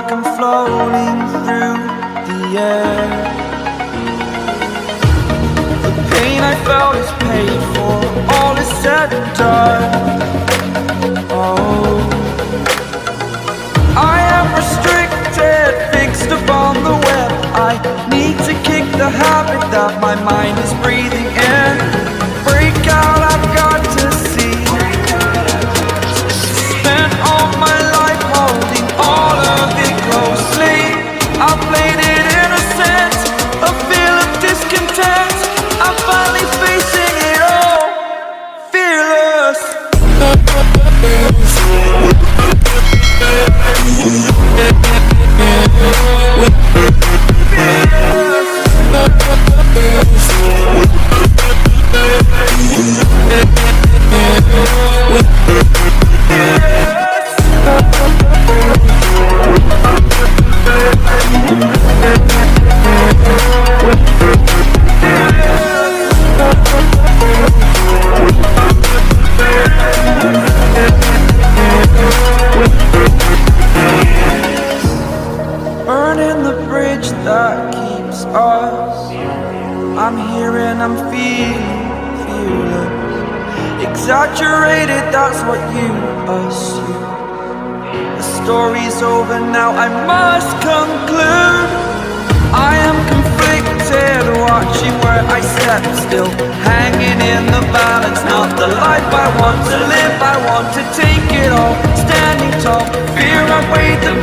like I'm floating through the air. The pain I felt is paid for, all is said and done. Oh, I am restricted, fixed upon the web. I need to kick the habit that my mind is breathing in. Break out, I've got to see. Spent all my life holding all of it closely. I played it innocent, a feel of discontent. I'm finally facing it all, fearless. Burning the bridge that keeps us. I'm here and I'm feeling fearless. Exaggerated, that's what you assume. The story's over now, I must conclude. I am conflicted, watching where I step still, hanging in the balance. Not the life I want to live, I want to take it all. Standing tall, fear I weighed the